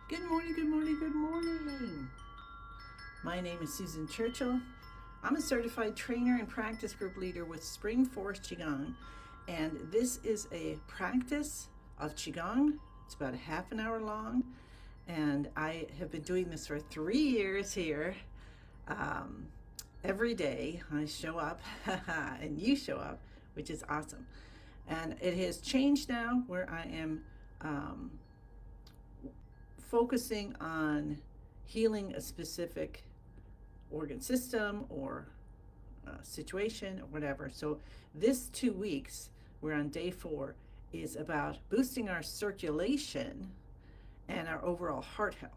Good morning, good morning, good morning. My name is Susan Churchill. I'm a certified trainer and practice group leader with Spring Forest Qigong, and this is a practice of Qigong. It's about a half an hour long, and I have been doing this for 3 years here. Um, every day I show up, and you show up, which is awesome. And it has changed now where I am um, focusing on healing a specific organ system or situation or whatever. So this 2 weeks, we're on day 4, is about boosting our circulation and our overall heart health.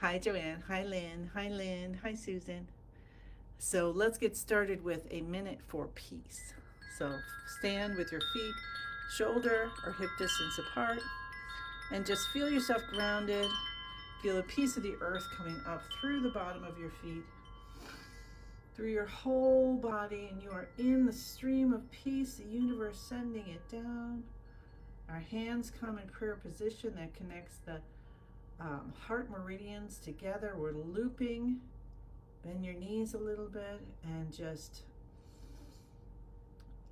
Hi Joanne, hi Lynn, hi Lynn, hi Susan. So let's get started with a minute for peace. So stand with your feet shoulder or hip distance apart and just feel yourself grounded. Feel a piece of the earth coming up through the bottom of your feet, through your whole body, and you are in the stream of peace, the universe sending it down. Our hands come in prayer position that connects the heart meridians together. We're looping. Bend your knees a little bit and just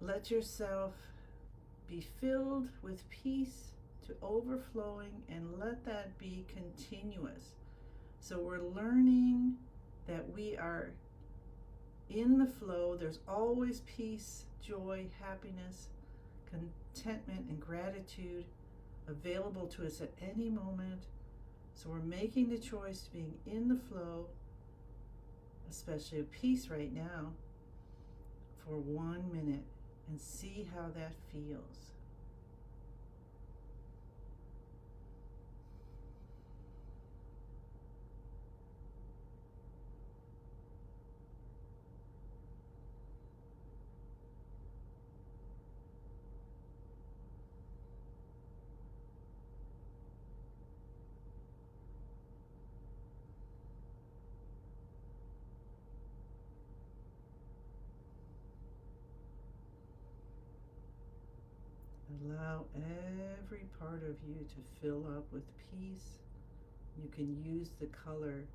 let yourself be filled with peace to overflowing, and let that be continuous. So we're learning that we are in the flow. There's always peace, joy, happiness, contentment, and gratitude available to us at any moment. So we're making the choice being in the flow, especially of peace right now, for 1 minute, and see how that feels. Allow every part of you to fill up with peace. You can use the color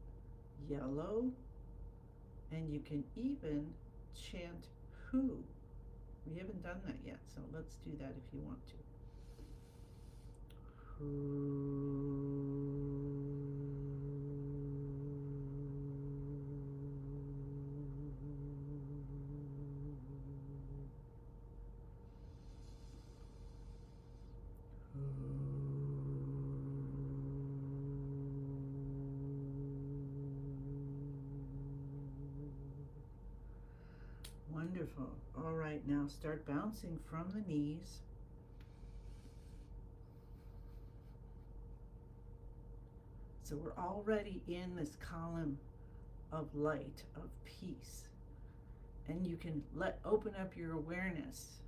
yellow, and you can even chant who. We haven't done that yet, so let's do that if you want to. Wonderful. All right, now start bouncing from the knees. So we're already in this column of light, of peace. And you can open up your awareness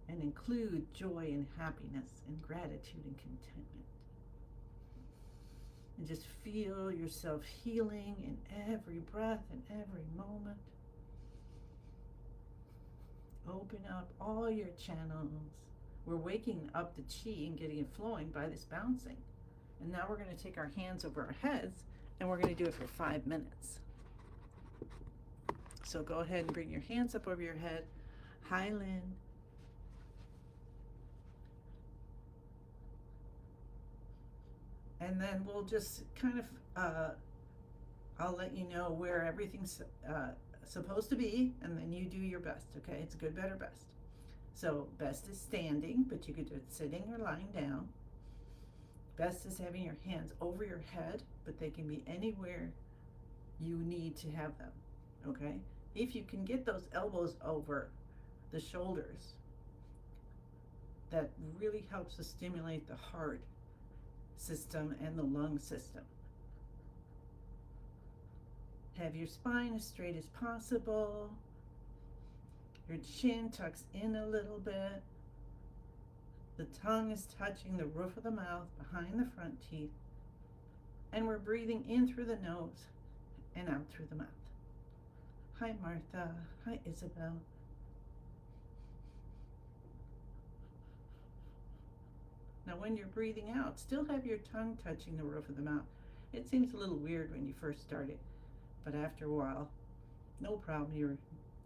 and include joy and happiness and gratitude and contentment. And just feel yourself healing in every breath and every moment. Open up all your channels. We're waking up the chi and getting it flowing by this bouncing. And now we're going to take our hands over our heads, and we're going to do it for 5 minutes. So go ahead and bring your hands up over your head. Hi, Lynn. And then we'll just kind of, I'll let you know where everything's supposed to be, and then you do your best, okay? It's good, better, best. So best is standing, but you could do it sitting or lying down. Best is having your hands over your head, but they can be anywhere you need to have them, okay? If you can get those elbows over the shoulders, that really helps to stimulate the heart system and the lung system. Have your spine as straight as possible. Your chin tucks in a little bit. The tongue is touching the roof of the mouth behind the front teeth. And we're breathing in through the nose and out through the mouth. Hi, Martha. Hi, Isabel. Now, when you're breathing out, still have your tongue touching the roof of the mouth. It seems a little weird when you first start it, but after a while, no problem. You're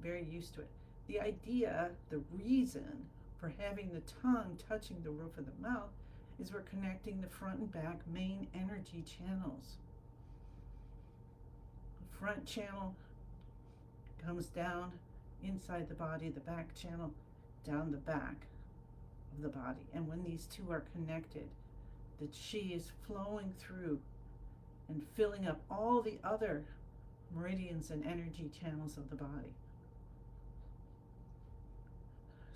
very used to it. The idea, the reason for having the tongue touching the roof of the mouth is we're connecting the front and back main energy channels. The front channel comes down inside the body, the back channel down the back of the body. And when these two are connected, the chi is flowing through and filling up all the other meridians and energy channels of the body.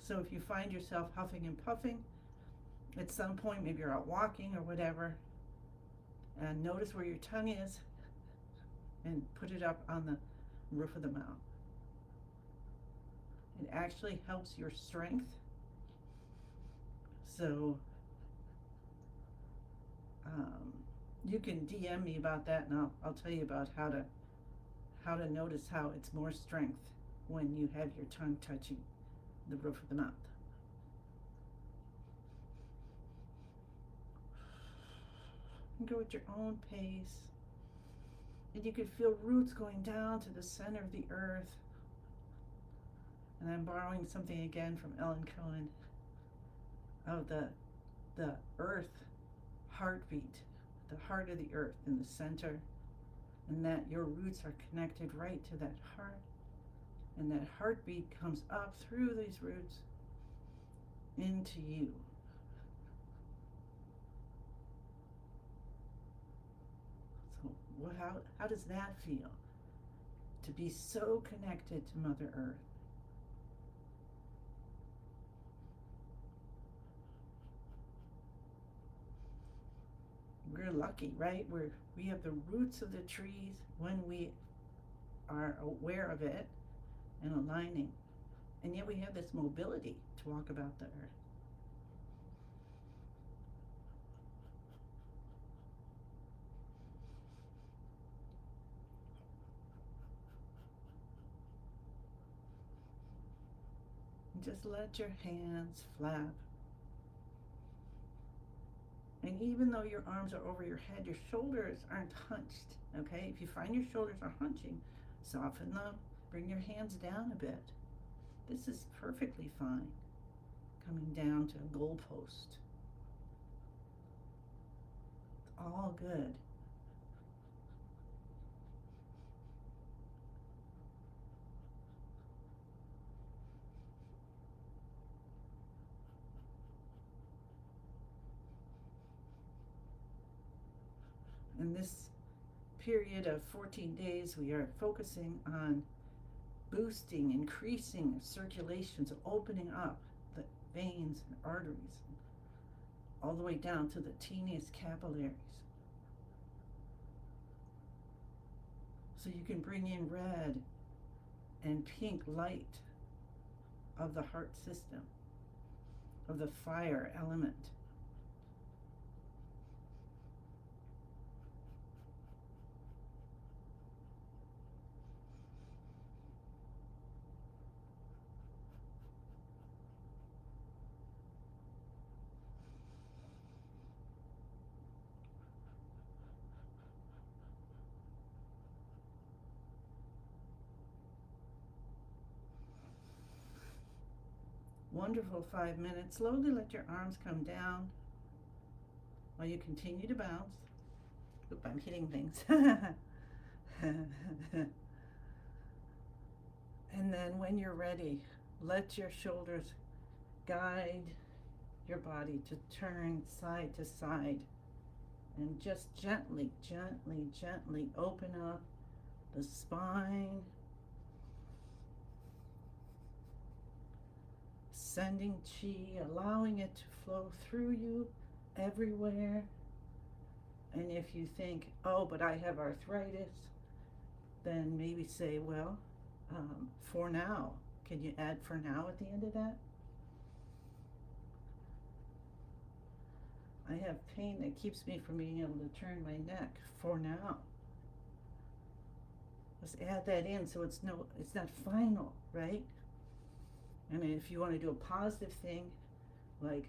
So if you find yourself huffing and puffing at some point, maybe you're out walking or whatever, and notice where your tongue is and put it up on the roof of the mouth. It actually helps your strength. So you can DM me about that, and I'll tell you about how to notice how it's more strength when you have your tongue touching the roof of the mouth. And go at your own pace. And you can feel roots going down to the center of the earth. And I'm borrowing something again from Ellen Cohen of the earth heartbeat, the heart of the earth in the center, and that your roots are connected right to that heart. And that heartbeat comes up through these roots into you. So how does that feel? To be so connected to Mother Earth. We're lucky, right? We have the roots of the trees when we are aware of it and aligning. And yet we have this mobility to walk about the earth. And just let your hands flap. And even though your arms are over your head, your shoulders aren't hunched, okay? If you find your shoulders are hunching, soften them, bring your hands down a bit. This is perfectly fine. Coming down to a goalpost. It's all good. In this period of 14 days, we are focusing on boosting, increasing circulation, so opening up the veins and arteries all the way down to the teeniest capillaries. So you can bring in red and pink light of the heart system, of the fire element. Wonderful 5 minutes. Slowly let your arms come down while you continue to bounce. Oop, I'm hitting things. And then when you're ready, let your shoulders guide your body to turn side to side. And just gently, gently, gently open up the spine. Sending chi, allowing it to flow through you everywhere. And if you think, oh, but I have arthritis, then maybe say, well, for now. Can you add for now at the end of that? I have pain that keeps me from being able to turn my neck for now. Let's add that in so it's not final, right? And if you want to do a positive thing, like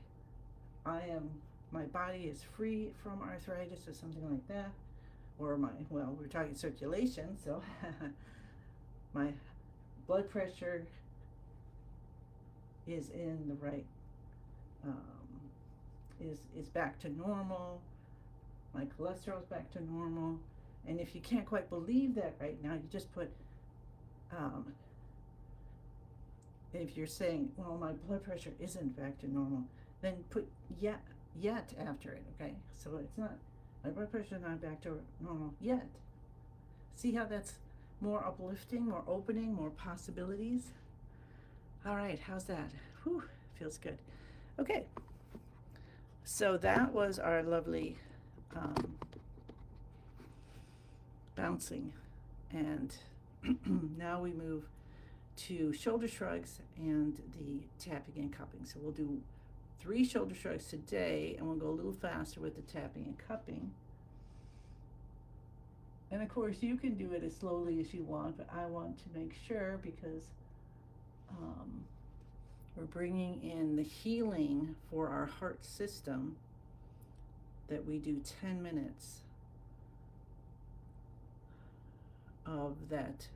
I am my body is free from arthritis or something like that, or well, we're talking circulation, so my blood pressure is in the right, is back to normal, my cholesterol is back to normal. And if you can't quite believe that right now, you just put, if you're saying, well, my blood pressure isn't back to normal, then put yet after it, okay? So it's not, my blood pressure is not back to normal yet. See how that's more uplifting, more opening, more possibilities? All right, how's that? Whew, feels good. Okay, so that was our lovely bouncing, and now we move to shoulder shrugs and the tapping and cupping. So we'll do 3 shoulder shrugs today, and we'll go a little faster with the tapping and cupping. And of course, you can do it as slowly as you want, but I want to make sure, because we're bringing in the healing for our heart system, that we do 10 minutes of that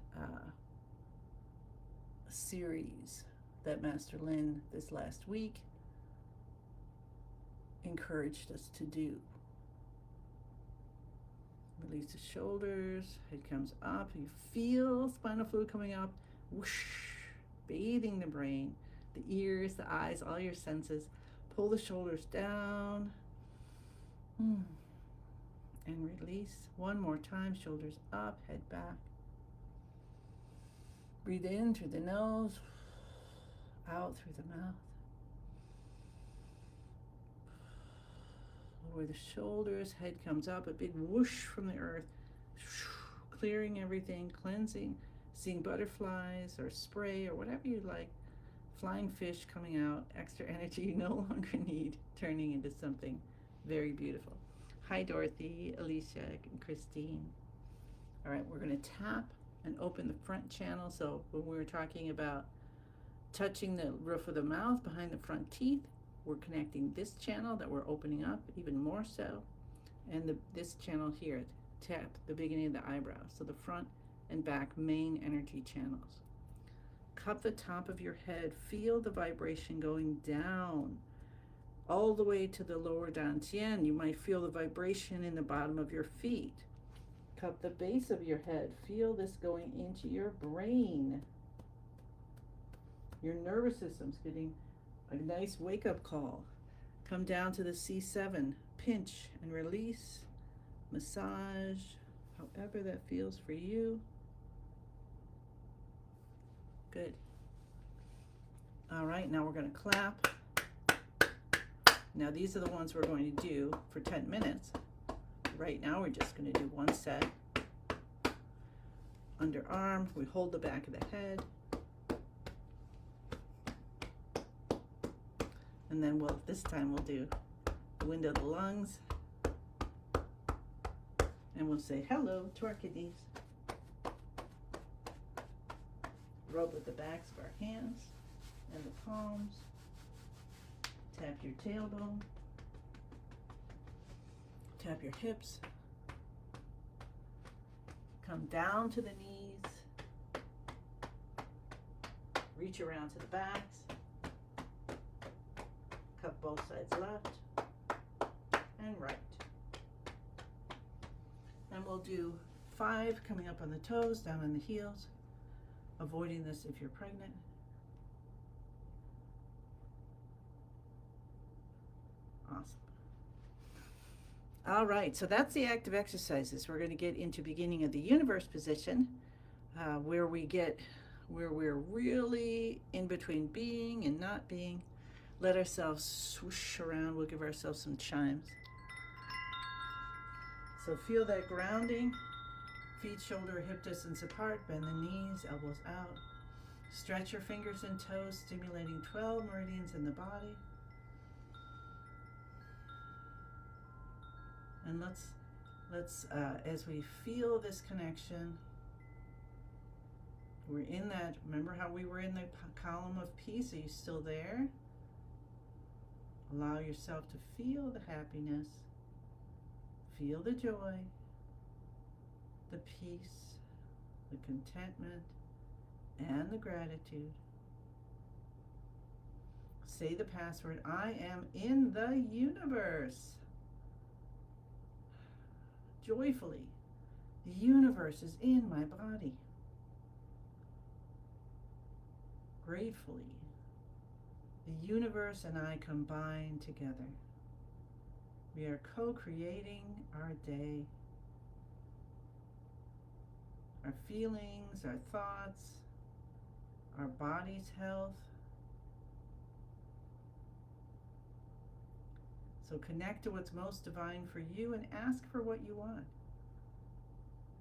series that Master Lin this last week encouraged us to do. Release the shoulders, head comes up, you feel spinal fluid coming up, whoosh, bathing the brain, the ears, the eyes, all your senses. Pull the shoulders down, and release. One more time, shoulders up, head back. Breathe in through the nose, out through the mouth. Lower the shoulders, head comes up, a big whoosh from the earth, clearing everything, cleansing, seeing butterflies or spray or whatever you like, flying fish coming out, extra energy you no longer need, turning into something very beautiful. Hi Dorothy, Alicia, and Christine. All right, we're going to tap and open the front channel. So when we were talking about touching the roof of the mouth behind the front teeth, we're connecting this channel that we're opening up even more so, and this channel here, tap the beginning of the eyebrow. So the front and back main energy channels. Cup the top of your head, feel the vibration going down all the way to the lower dantian. You might feel the vibration in the bottom of your feet. Cup the base of your head, feel this going into your brain. Your nervous system's getting a nice wake-up call. Come down to the C7, pinch and release, massage, however that feels for you. Good. All right, now we're going to clap. Now these are the ones we're going to do for 10 minutes. Right now we're just going to do one set. Underarm, we hold the back of the head. And then this time we'll do the window of the lungs. And we'll say hello to our kidneys. Rub with the backs of our hands and the palms. Tap your tailbone. Tap your hips. Come down to the knees. Reach around to the backs. Cup both sides left and right. And we'll do 5 coming up on the toes, down on the heels. Avoiding this if you're pregnant. Awesome. All right, so that's the active exercises. We're going to get into beginning of the universe position, where we're really in between being and not being. Let ourselves swoosh around. We'll give ourselves some chimes. So feel that grounding. Feet shoulder hip distance apart. Bend the knees, elbows out. Stretch your fingers and toes, stimulating 12 meridians in the body. And let's as we feel this connection, we're in that, remember how we were in the column of peace? Are you still there? Allow yourself to feel the happiness, feel the joy, the peace, the contentment, and the gratitude. Say the password, I am in the universe. Joyfully, the universe is in my body. Gratefully, the universe and I combine together. We are co-creating our day, our feelings, our thoughts, our body's health. So connect to what's most divine for you and ask for what you want.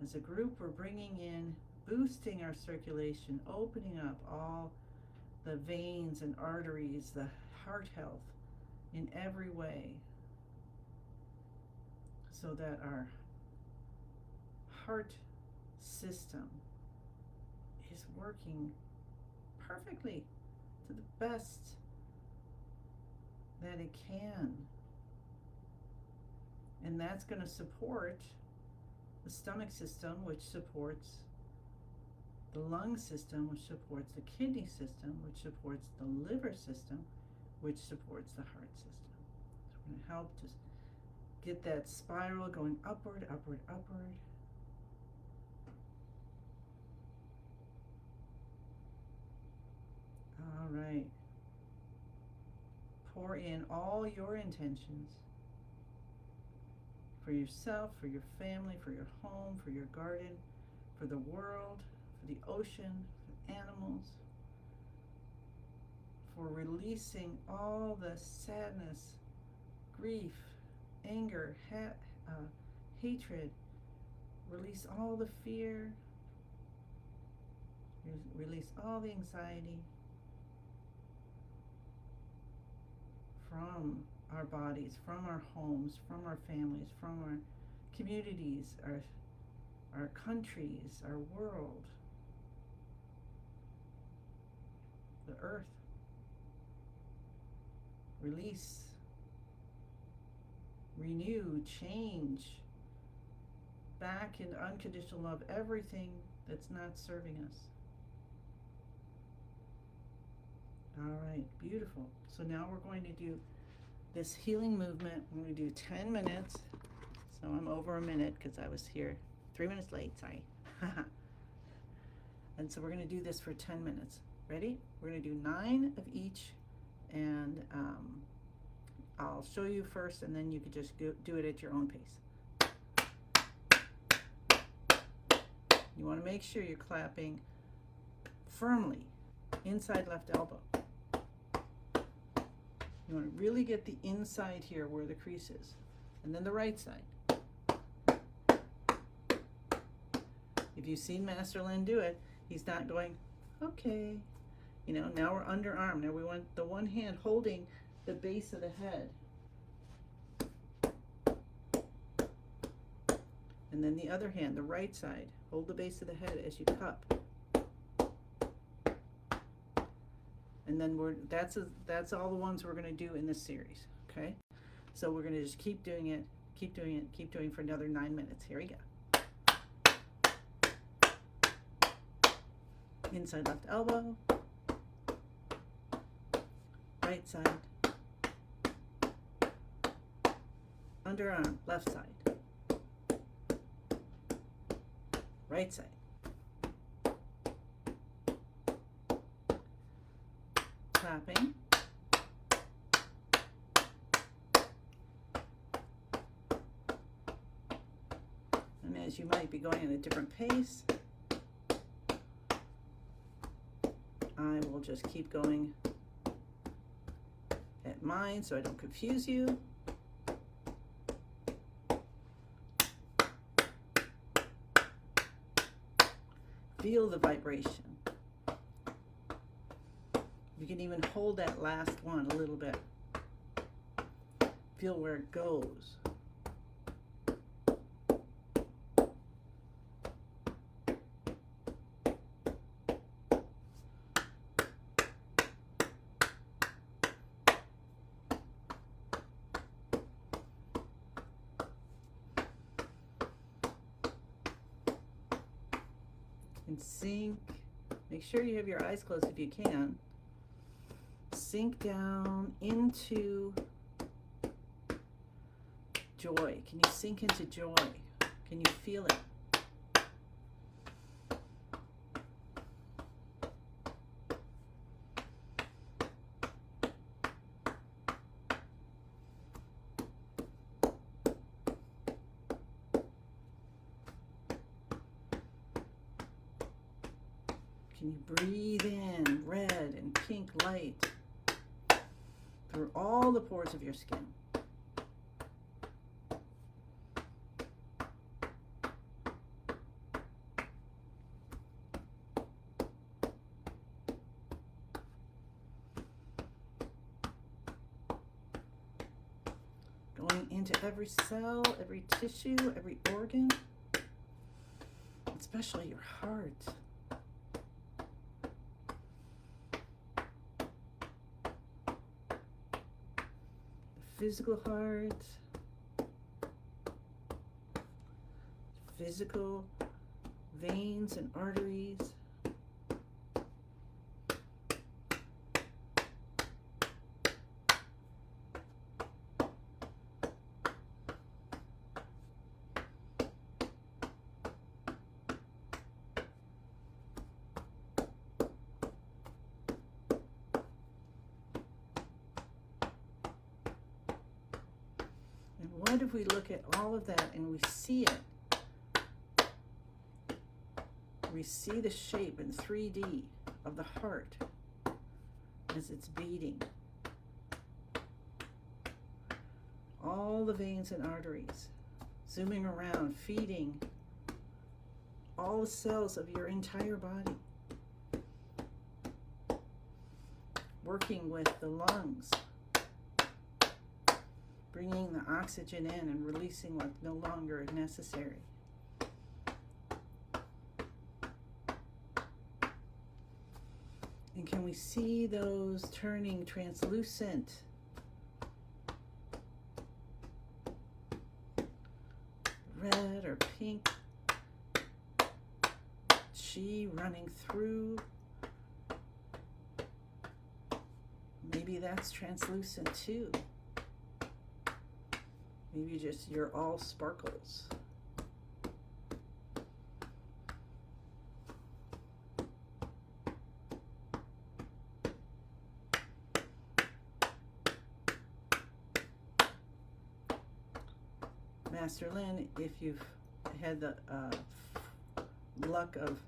As a group, we're bringing in, boosting our circulation, opening up all the veins and arteries, the heart health in every way, so that our heart system is working perfectly to the best that it can. And that's going to support the stomach system, which supports the lung system, which supports the kidney system, which supports the liver system, which supports the heart system. So we're going to help just get that spiral going upward, upward, upward. All right. Pour in all your intentions for yourself, for your family, for your home, for your garden, for the world, for the ocean, for animals, for releasing all the sadness, grief, anger, hatred. Release all the fear. Release all the anxiety from our bodies, from our homes, from our families, from our communities, our countries, our world, the earth. Release, renew, change, back into unconditional love, everything that's not serving us. All right, beautiful. So now we're going to do this healing movement. I'm going to do 10 minutes. So I'm over a minute because I was here 3 minutes late, sorry. And so we're going to do this for 10 minutes. Ready? We're going to do 9 of each, and I'll show you first, and then you can just do it at your own pace. You want to make sure you're clapping firmly inside left elbow. You want to really get the inside here where the crease is, and then the right side. If you've seen Master Len do it, he's not going, okay. You know, now we're underarm. Now we want the one hand holding the base of the head. And then the other hand, the right side, hold the base of the head as you cup. And then that's all the ones we're going to do in this series, okay? So we're going to just keep doing it, keep doing it, keep doing for another 9 minutes. Here we go. Inside left elbow, right side, underarm, left side, right side, clapping, and as you might be going at a different pace, I will just keep going at mine so I don't confuse you. Feel the vibration. You can even hold that last one a little bit. Feel where it goes. And sink. Make sure you have your eyes closed if you can. Sink down into joy. Can you sink into joy? Can you feel it? Can you breathe in red and pink light through all the pores of your skin? Going into every cell, every tissue, every organ, especially your heart. Physical heart, physical veins and arteries. What if we look at all of that and we see it? We see the shape in 3D of the heart as it's beating. All the veins and arteries zooming around, feeding all the cells of your entire body. Working with the lungs, bringing the oxygen in and releasing what's no longer necessary. And can we see those turning translucent? Red or pink chi running through. Maybe that's translucent too. Maybe just you're all sparkles. Master Lin, if you've had the luck of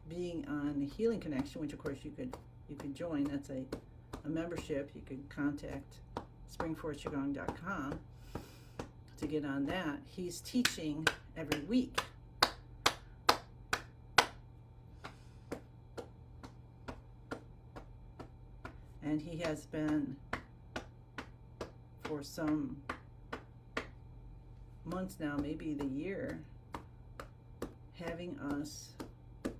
being on Healing Connection, which of course you could join. That's a membership. You could contact springforestqigong.com to get on that. He's teaching every week. And he has been for some months now, maybe the year, having us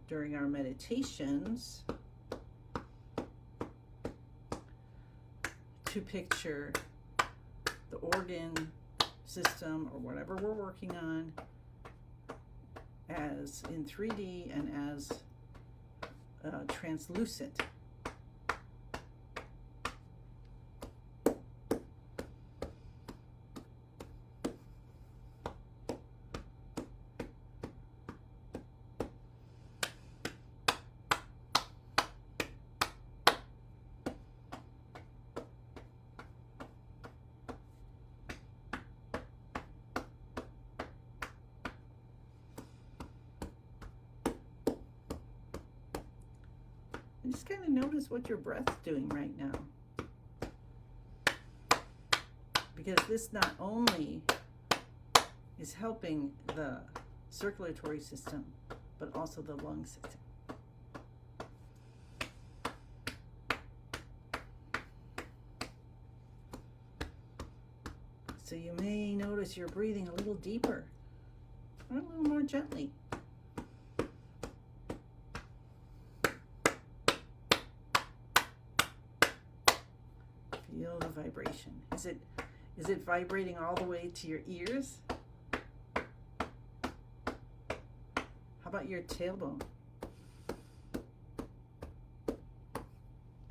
during our meditations to picture the organ system or whatever we're working on as in 3D and as translucent. And just kind of notice what your breath's doing right now. Because this not only is helping the circulatory system, but also the lung system. So you may notice you're breathing a little deeper or a little more gently. Feel the vibration. Is it vibrating all the way to your ears? How about your tailbone?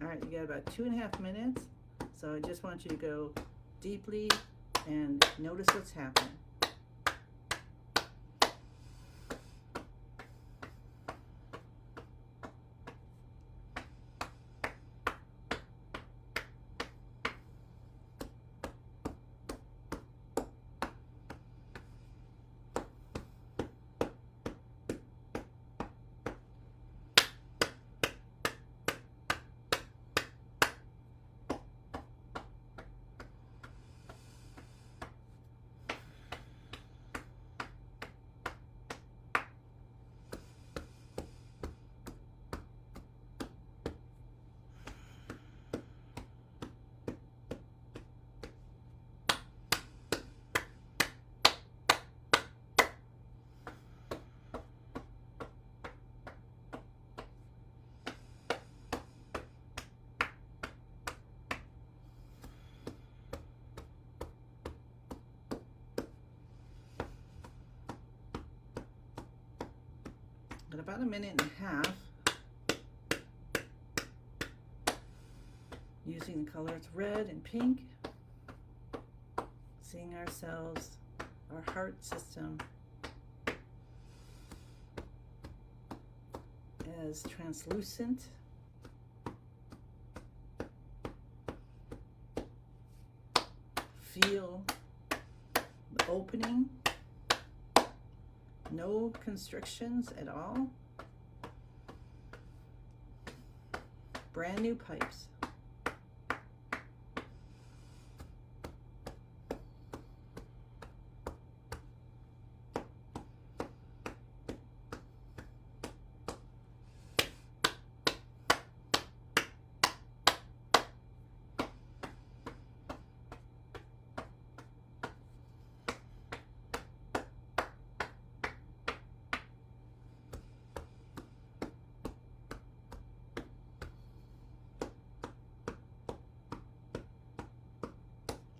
All right, you got about 2.5 minutes. So I just want you to go deeply and notice what's happening. At about 1.5 minutes, using the colors red and pink, seeing ourselves, our heart system, as translucent, feel the opening, no constrictions at all, brand new pipes.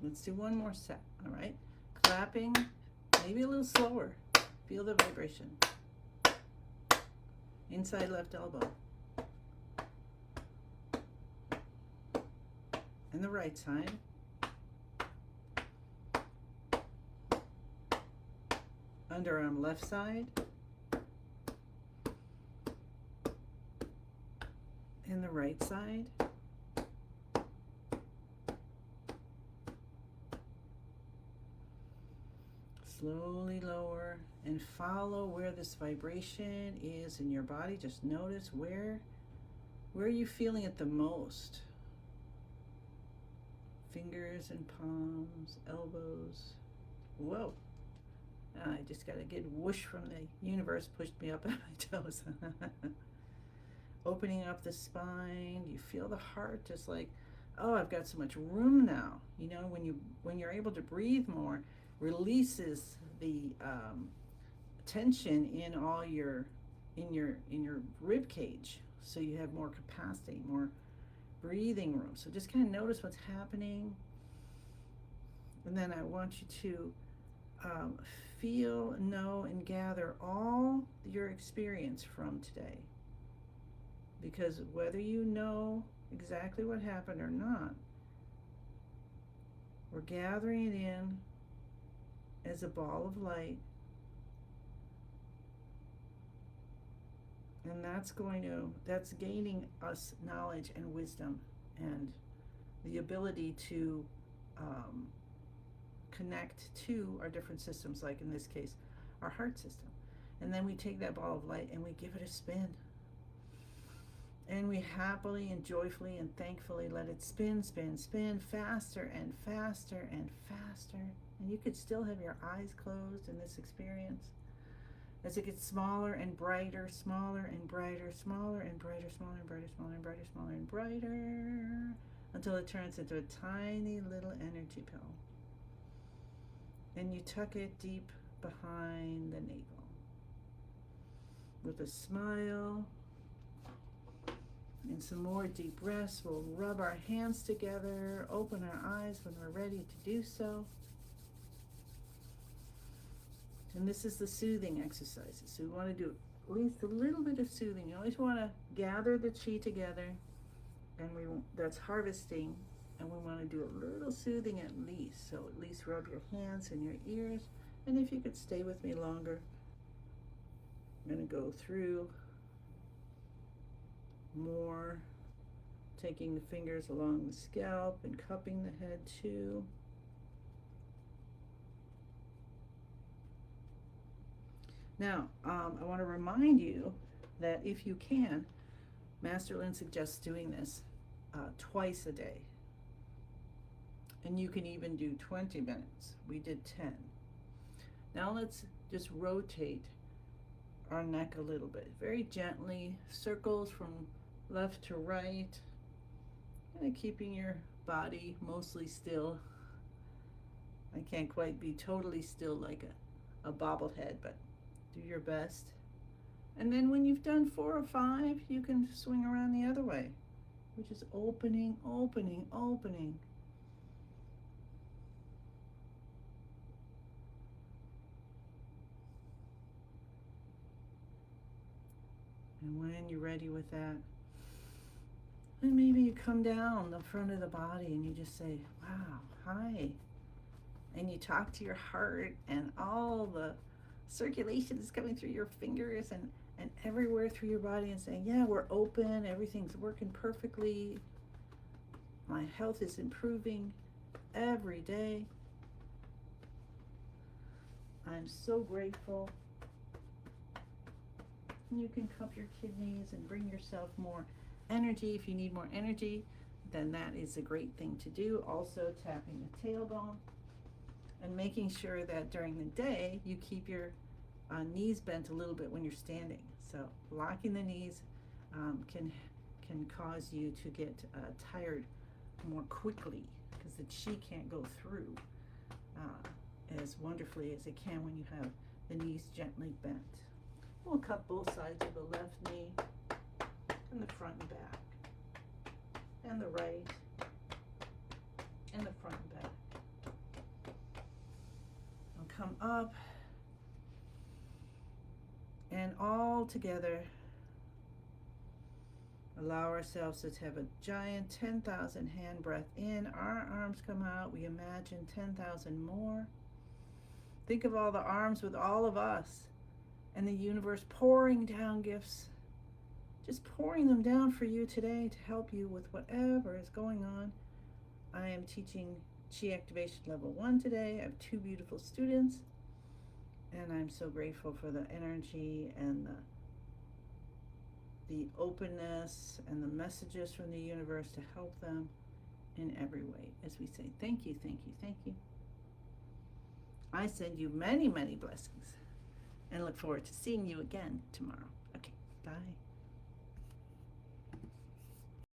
Let's do one more set, all right? Clapping, maybe a little slower. Feel the vibration. Inside left elbow. And the right side. Underarm left side. And the right side. Slowly lower and follow where this vibration is in your body. Just notice where are you feeling it the most? Fingers and palms, elbows. Whoa. I just got a good whoosh from the universe, pushed me up at my toes. Opening up the spine. You feel the heart just like, oh, I've got so much room now. You know, when you're able to breathe more, releases the tension in all your rib cage, so you have more capacity, more breathing room. So just kind of notice what's happening, and then I want you to feel, know, and gather all your experience from today, because whether you know exactly what happened or not, we're gathering it in as a ball of light, and that's gaining us knowledge and wisdom and the ability to connect to our different systems, like in this case our heart system. And then we take that ball of light and we give it a spin, and we happily and joyfully and thankfully let it spin, spin, spin, faster and faster and faster. And you could still have your eyes closed in this experience as it gets smaller and brighter, smaller and brighter, smaller and brighter, smaller and brighter, smaller and brighter, smaller and brighter, until it turns into a tiny little energy pill. And you tuck it deep behind the navel. With a smile and some more deep breaths, we'll rub our hands together, open our eyes when we're ready to do so. And this is the soothing exercises. So we want to do at least a little bit of soothing. You always want to gather the chi together, and that's harvesting, and we want to do a little soothing at least. So at least rub your hands and your ears, and if you could stay with me longer, I'm going to go through more, taking the fingers along the scalp and cupping the head too. Now, I want to remind you that if you can, Master Lin suggests doing this twice a day. And you can even do 20 minutes. We did 10. Now let's just rotate our neck a little bit. Very gently, circles from left to right. Kind of keeping your body mostly still. I can't quite be totally still like a bobblehead, but do your best. And then when you've done 4 or 5, you can swing around the other way, which is opening, opening, opening. And when you're ready with that, then maybe you come down the front of the body and you just say, wow, hi. And you talk to your heart, and all the circulation is coming through your fingers and everywhere through your body, and saying, yeah, we're open, everything's working perfectly. My health is improving every day. I'm so grateful. You can cup your kidneys and bring yourself more energy. If you need more energy, then that is a great thing to do. Also tapping the tailbone and making sure that during the day you keep your knees bent a little bit when you're standing. So locking the knees can cause you to get tired more quickly, because the chi can't go through as wonderfully as it can when you have the knees gently bent. We'll cup both sides of the left knee, and the front and back, and the right, and the front and back. And come up, and all together allow ourselves to have a giant 10,000 hand breath in. Our arms come out. We imagine 10,000 more. Think of all the arms with all of us, and the universe pouring down gifts, just pouring them down for you today to help you with whatever is going on. I am teaching Chi Activation Level 1 today. I have 2 beautiful students, and I'm so grateful for the energy and the openness and the messages from the universe to help them in every way. As we say, thank you, thank you, thank you. I send you many, many blessings, and look forward to seeing you again tomorrow. Okay, bye.